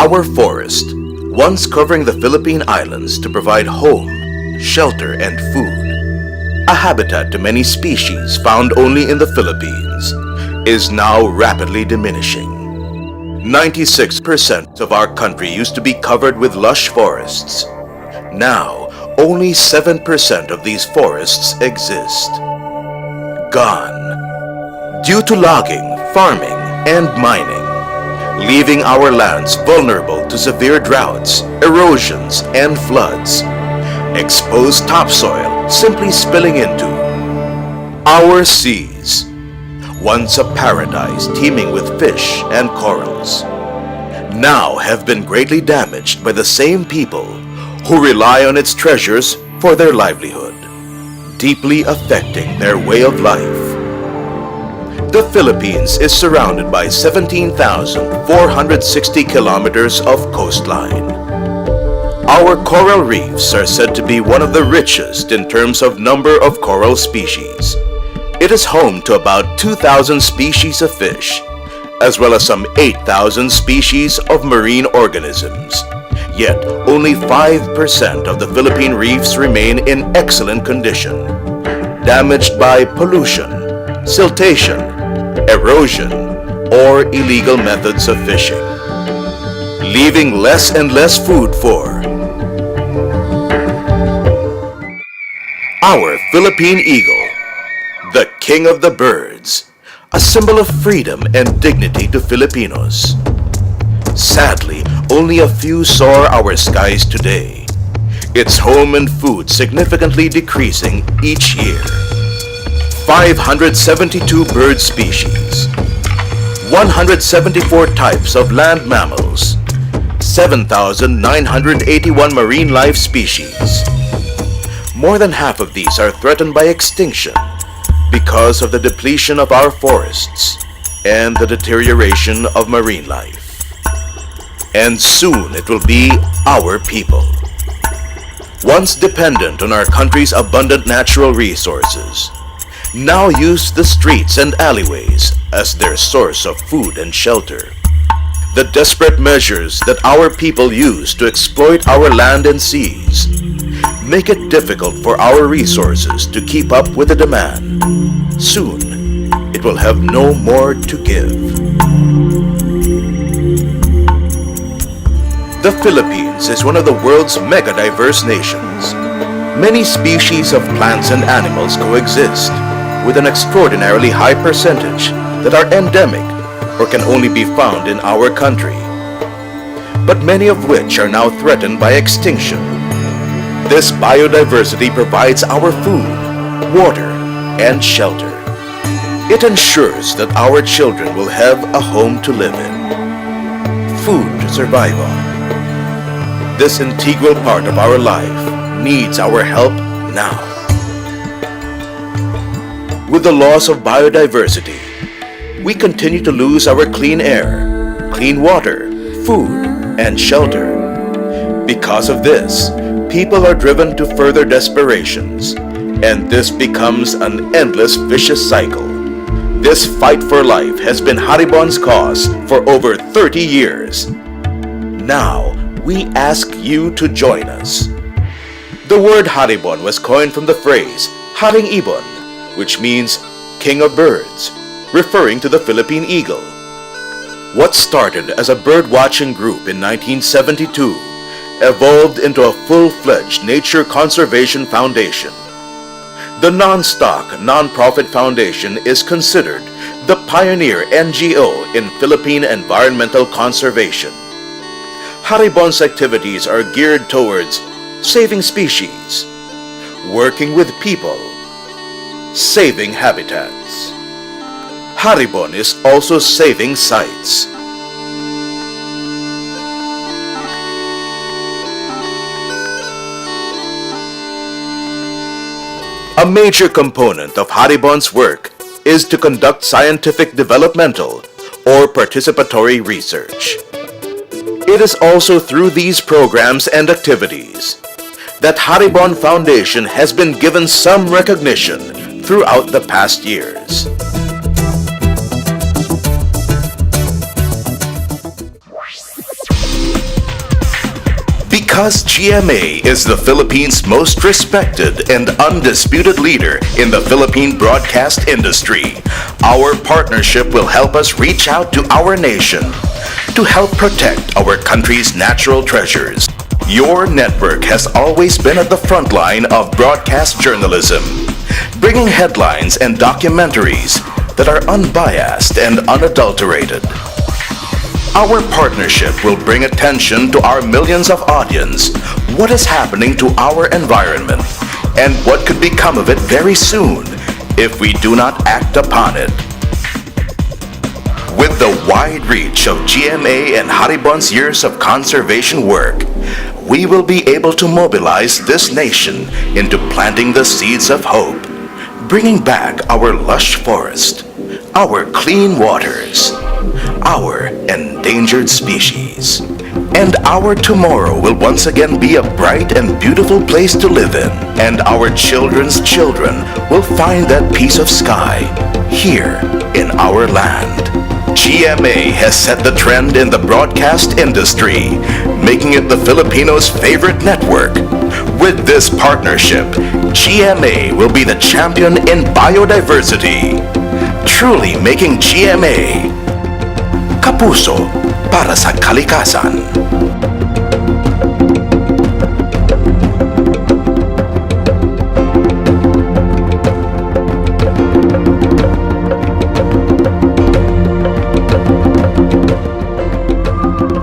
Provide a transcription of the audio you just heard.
Our forest, once covering the Philippine Islands to provide home, shelter, and food, a habitat to many species found only in the Philippines, is now rapidly diminishing. 96% of our country used to be covered with lush forests. Now, only 7% of these forests exist. Gone. Due to logging, farming, and mining, leaving our lands vulnerable to severe droughts, erosions, and floods. Exposed topsoil simply spilling into our seas, once a paradise teeming with fish and corals, now have been greatly damaged by the same people who rely on its treasures for their livelihood, deeply affecting their way of life. The Philippines is surrounded by 17,460 kilometers of coastline. Our coral reefs are said to be one of the richest in terms of number of coral species. It is home to about 2,000 species of fish, as well as some 8,000 species of marine organisms. Yet, only 5% of the Philippine reefs remain in excellent condition, damaged by pollution, siltation, erosion, or illegal methods of fishing, leaving less and less food for our Philippine eagle, the king of the birds, a symbol of freedom and dignity to Filipinos. Sadly, only a few soar our skies today, its home and food significantly decreasing each year. 572 bird species, 174 types of land mammals, 7,981 marine life species. More than half of these are threatened by extinction because of the depletion of our forests and the deterioration of marine life. And soon it will be our people, once dependent on our country's abundant natural resources, now use the streets and alleyways as their source of food and shelter. The desperate measures that our people use to exploit our land and seas make it difficult for our resources to keep up with the demand. Soon, it will have no more to give. The Philippines is one of the world's mega-diverse nations. Many species of plants and animals coexist, with an extraordinarily high percentage that are endemic or can only be found in our country, but many of which are now threatened by extinction. This biodiversity provides our food, water, and shelter. It ensures that our children will have a home to live in, food to survive on. This integral part of our life needs our help now. With the loss of biodiversity, we continue to lose our clean air, clean water, food, and shelter. Because of this, people are driven to further desperations, and this becomes an endless vicious cycle. This fight for life has been Haribon's cause for over 30 years. Now, we ask you to join us. The word Haribon was coined from the phrase Haring Ibon, which means king of birds, referring to the Philippine eagle. What started as a bird-watching group in 1972 evolved into a full-fledged nature conservation foundation. The non-stock, non-profit foundation is considered the pioneer NGO in Philippine environmental conservation. Haribon's activities are geared towards saving species, working with people, saving habitats. Haribon is also saving sites. A major component of Haribon's work is to conduct scientific developmental or participatory research. It is also through these programs and activities that Haribon Foundation has been given some recognition throughout the past years. Because GMA is the Philippines' most respected and undisputed leader in the Philippine broadcast industry, our partnership will help us reach out to our nation to help protect our country's natural treasures. Your network has always been at the front line of broadcast journalism, bringing headlines and documentaries that are unbiased and unadulterated. Our partnership will bring attention to our millions of audience what is happening to our environment and what could become of it very soon if we do not act upon it. With the wide reach of GMA and Haribon's years of conservation work, we will be able to mobilize this nation into planting the seeds of hope, bringing back our lush forest, our clean waters, our endangered species. And our tomorrow will once again be a bright and beautiful place to live in. And our children's children will find that piece of sky here in our land. GMA has set the trend in the broadcast industry, making it the Filipinos' favorite network. With this partnership, GMA will be the champion in biodiversity, truly making GMA kapuso para sa kalikasan.